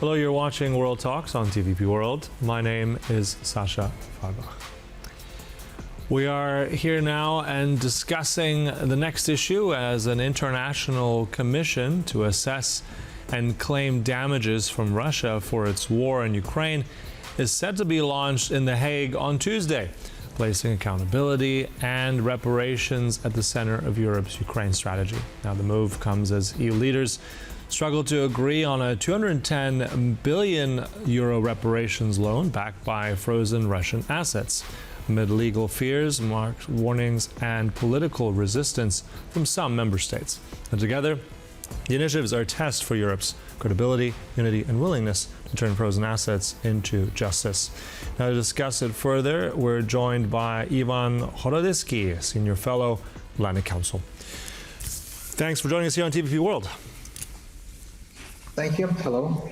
Hello, you're watching World Talks on TVP World. My name is Sasha Farbach. We are here now and discussing the next issue as an international commission to assess and claim damages from Russia for its war in Ukraine is set to be launched in The Hague on Tuesday, placing accountability and reparations at the center of Europe's Ukraine strategy. Now, the move comes as EU leaders struggle to agree on a 210 billion euro reparations loan backed by frozen Russian assets, amid legal fears, marked warnings, and political resistance from some member states. And together, the initiatives are a test for Europe's credibility, unity, and willingness to turn frozen assets into justice. Now, to discuss it further, we're joined by Ivan Horodyskyy, Senior Fellow, Atlantic Council. Thanks for joining us here on TVP World. Thank you. Hello.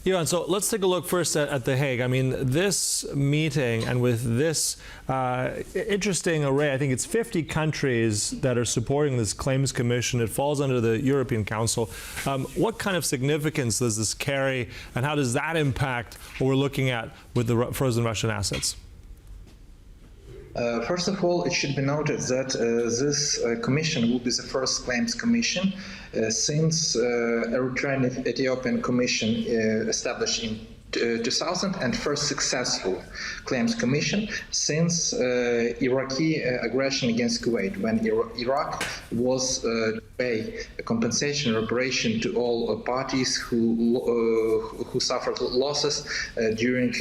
Ivan, so let's take a look first at The Hague. I mean, this meeting and with this interesting array, I think it's 50 countries that are supporting this claims commission. It falls under the European Council. What kind of significance does this carry, and how does that impact what we're looking at with the frozen Russian assets? First of all, it should be noted that this commission will be the first claims commission since Eritrean-Ethiopian Commission established in 2000 and first successful claims commission since Iraqi aggression against Kuwait, when Iraq was to pay a compensation reparation to all parties who suffered losses during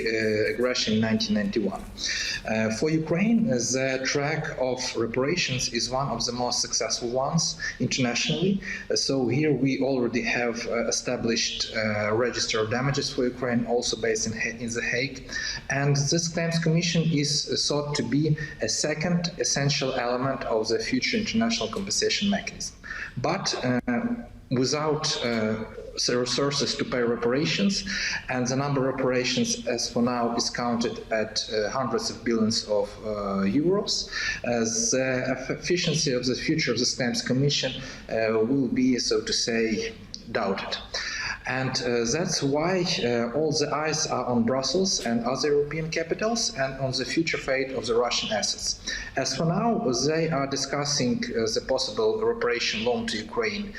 aggression in 1991. For Ukraine, the track of reparations is one of the most successful ones internationally. So here we already have established a register of damages for Ukraine, also based in The Hague. And this claims commission is thought to be a second essential element of the future international compensation mechanism. But without the resources to pay reparations, and the number of reparations as for now is counted at hundreds of billions of euros, the efficiency of the future of this claims commission will be, so to say, doubted. And that's why all the eyes are on Brussels and other European capitals and on the future fate of the Russian assets. As for now, they are discussing the possible reparation loan to Ukraine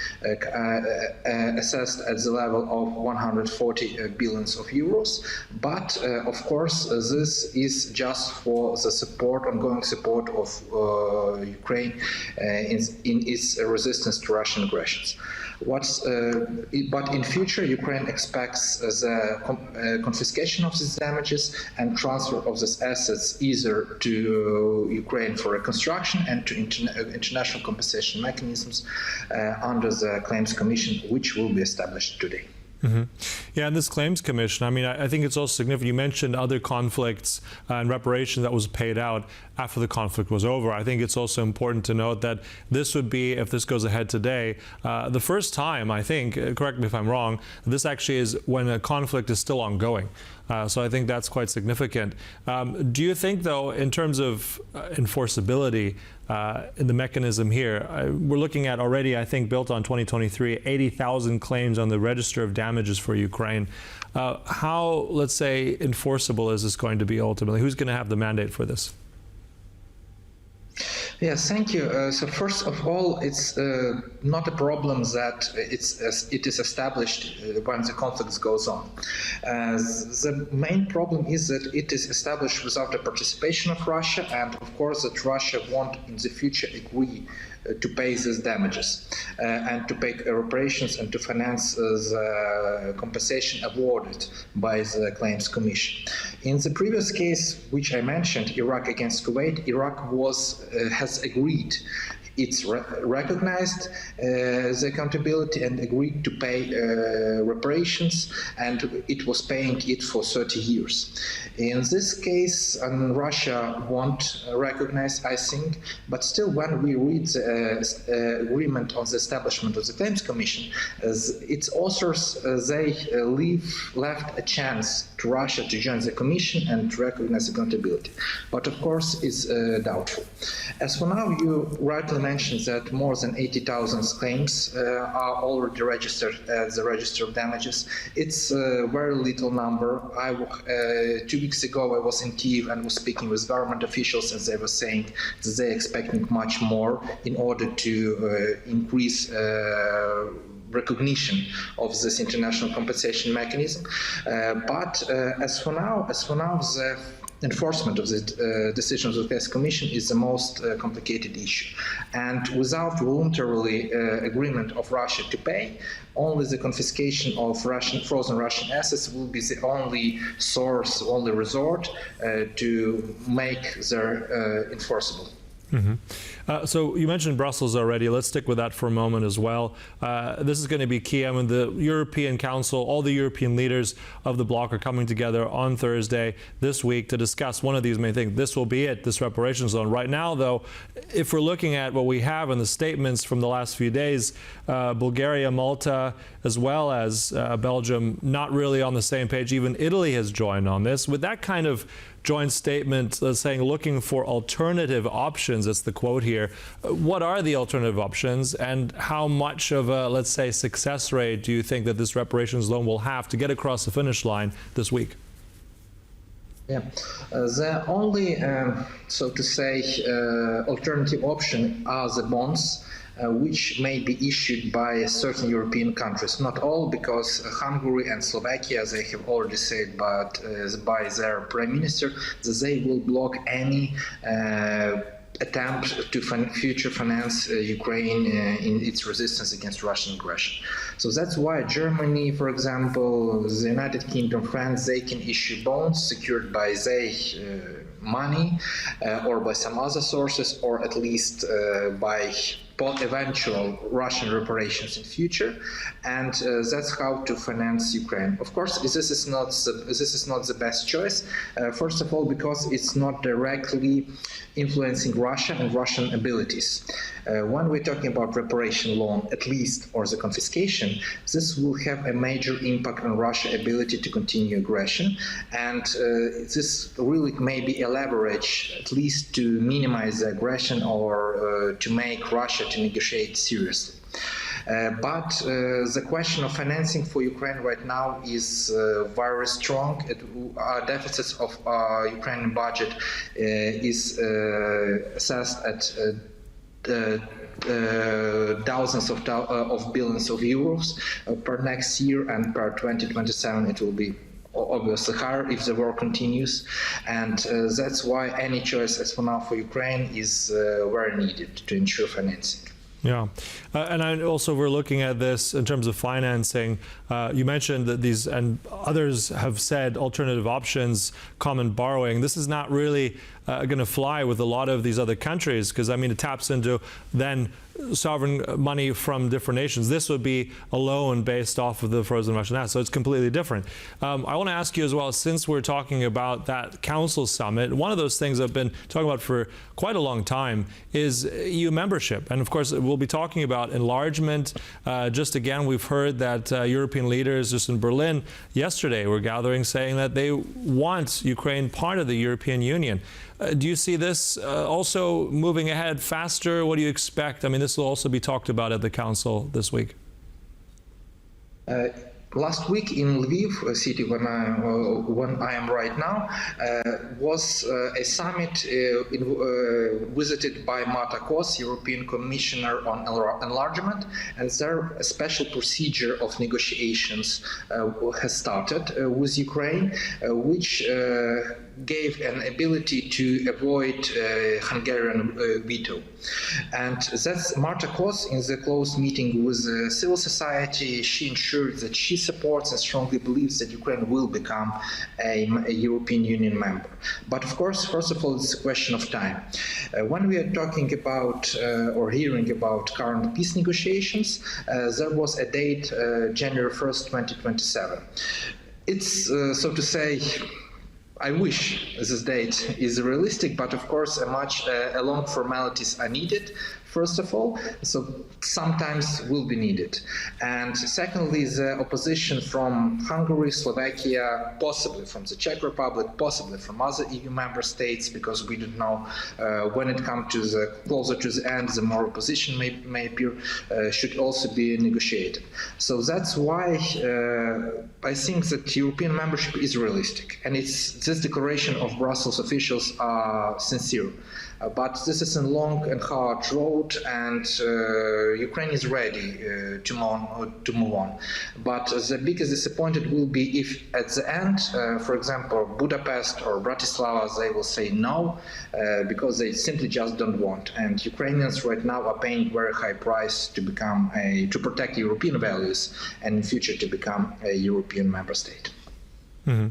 assessed at the level of 140 billions of euros. But of course, this is just for the support, ongoing support of Ukraine in its resistance to Russian aggressions. But in future, Ukraine expects the confiscation of these damages and transfer of these assets either to Ukraine for reconstruction and to international compensation mechanisms under the Claims Commission, which will be established today. Mm-hmm. Yeah, and this claims commission, I mean, I think it's also significant. You mentioned other conflicts and reparations that was paid out after the conflict was over. I think it's also important to note that this would be, if this goes ahead today, the first time, I think, correct me if I'm wrong, this actually is when a conflict is still ongoing. So I think that's quite significant. Do you think, though, in terms of enforceability in the mechanism here, we're looking at already, I think, built on 2023, 80,000 claims on the register of damages for Ukraine. How, let's say, enforceable is this going to be ultimately? Who's going to have the mandate for this? Yes, thank you. So first of all, it's not a problem that it is established when the conflict goes on. The main problem is that it is established without the participation of Russia, and of course that Russia won't in the future agree to pay these damages and to pay reparations and to finance the compensation awarded by the Claims Commission. In the previous case, which I mentioned, Iraq against Kuwait, Iraq has agreed. It's recognized the accountability and agreed to pay reparations, and it was paying it for 30 years. In this case, Russia won't recognize, I think, but still when we read the agreement on the establishment of the Claims Commission, its authors, they left a chance to Russia to join the Commission and to recognize accountability. But of course, it's doubtful. As for now, you rightly mentioned that more than 80,000 claims are already registered at the Register of Damages. It's a very little number. 2 weeks ago I was in Kyiv and was speaking with government officials, and they were saying that they're expecting much more in order to increase recognition of this international compensation mechanism. But as for now, the enforcement of the decisions of the Commission is the most complicated issue. And without voluntary agreement of Russia to pay, only the confiscation of frozen Russian assets will be the only source, only resort to make their enforceable. Mm-hmm. So you mentioned Brussels already. Let's stick with that for a moment as well. This is going to be key. I mean, the European Council, all the European leaders of the bloc are coming together on Thursday this week to discuss one of these main things. This will be it, this reparations loan. Right now, though, if we're looking at what we have in the statements from the last few days, Bulgaria, Malta, as well as Belgium, not really on the same page. Even Italy has joined on this. With that kind of joint statement saying looking for alternative options, that's the quote here. What are the alternative options, and how much of a, let's say, success rate do you think that this reparations loan will have to get across the finish line this week? Yeah, the only, so to say, alternative option are the bonds, which may be issued by certain European countries. Not all, because Hungary and Slovakia, they have already said by their prime minister that they will block any attempt to future finance Ukraine in its resistance against Russian aggression. So that's why Germany, for example, the United Kingdom, France, they can issue bonds secured by their money or by some other sources, or at least by eventual Russian reparations in future, and that's how to finance Ukraine. Of course, this is not the best choice. First of all, because it's not directly influencing Russia and Russian abilities. When we're talking about reparation loan, at least, or the confiscation, this will have a major impact on Russia's ability to continue aggression, and this really may be a leverage, at least to minimize the aggression or to make Russia to negotiate seriously. But the question of financing for Ukraine right now is very strong. Deficits of Ukrainian budget is assessed at thousands of billions of euros per next year, and per 2027 it will be obviously higher if the war continues, and that's why any choice as for now for Ukraine is very needed to ensure financing. Yeah, and also we're looking at this in terms of financing. You mentioned that these, and others have said, alternative options, common borrowing. This is not really going to fly with a lot of these other countries, because, I mean, it taps into then sovereign money from different nations. This would be a loan based off of the frozen Russian assets, so it's completely different. I want to ask you as well, since we're talking about that Council summit, one of those things I've been talking about for quite a long time is EU membership. And of course, we'll be talking about enlargement. Just again, we've heard that European leaders just in Berlin yesterday were gathering saying that they want Ukraine part of the European Union. Do you see this also moving ahead faster? What do you expect? I mean, this will also be talked about at the Council this week. Last week in Lviv, a city when I am right now, was a summit visited by Marta Kos, European Commissioner on Enlargement, and there a special procedure of negotiations has started with Ukraine, which gave an ability to avoid Hungarian veto. And that's Marta Kos, in the close meeting with civil society, she ensured that she supports and strongly believes that Ukraine will become a European Union member. But of course, first of all, it's a question of time. When we are talking about or hearing about current peace negotiations, there was a date, January 1st, 2027. It's, so to say, I wish this date is realistic, but of course a long formalities are needed. first of all, so sometimes will be needed. And secondly, the opposition from Hungary, Slovakia, possibly from the Czech Republic, possibly from other EU member states, because we don't know when it comes to the closer to the end, the more opposition may appear, should also be negotiated. So that's why I think that European membership is realistic, and this declaration of Brussels officials are sincere. But this is a long and hard road, and Ukraine is ready to move on. But the biggest disappointment will be if at the end, for example, Budapest or Bratislava, they will say no, because they simply just don't want. And Ukrainians right now are paying very high price to protect European values, and in future to become a European member state. Mm-hmm.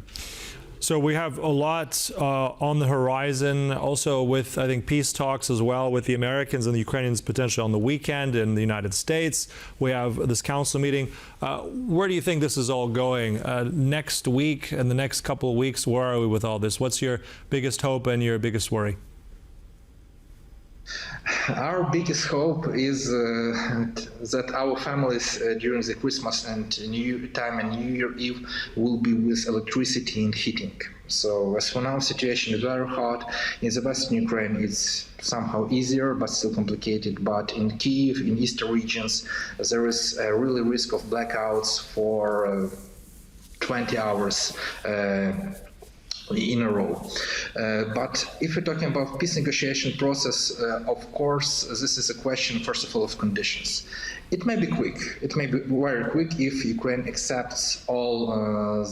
So we have a lot on the horizon, also with, I think, peace talks as well with the Americans and the Ukrainians potentially on the weekend in the United States. We have this council meeting. Where do you think this is all going? Next week and the next couple of weeks, where are we with all this? What's your biggest hope and your biggest worry? Our biggest hope is that our families during the Christmas and New Year Eve will be with electricity and heating. So as for now, the situation is very hard. In the Western Ukraine, it's somehow easier, but still complicated. But in Kyiv, in eastern regions, there is a really risk of blackouts for 20 hours. In a row. But if we're talking about peace negotiation process, of course, this is a question, first of all, of conditions. It may be quick. It may be very quick if Ukraine accepts all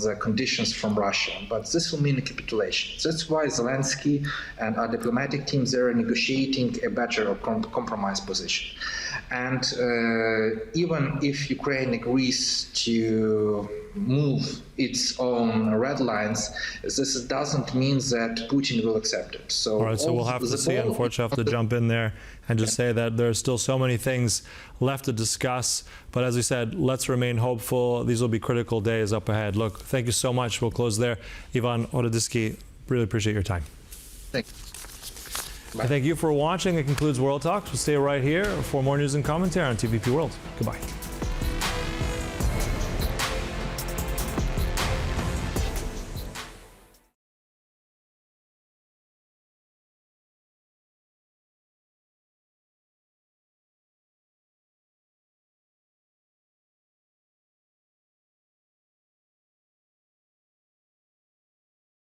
the conditions from Russia, but this will mean a capitulation. That's why Zelensky and our diplomatic teams are negotiating a better compromise position. And even if Ukraine agrees to move its own red lines, this doesn't mean that Putin will accept it. So, all right, so we'll have to see. Unfortunately, I have to jump in there and just say that there are still so many things left to discuss. But as we said, let's remain hopeful. These will be critical days up ahead. Look, thank you so much. We'll close there. Ivan Horodyskyy, really appreciate your time. Thank you. Bye. Thank you for watching. It concludes World Talks. We'll stay right here for more news and commentary on TVP World. Goodbye.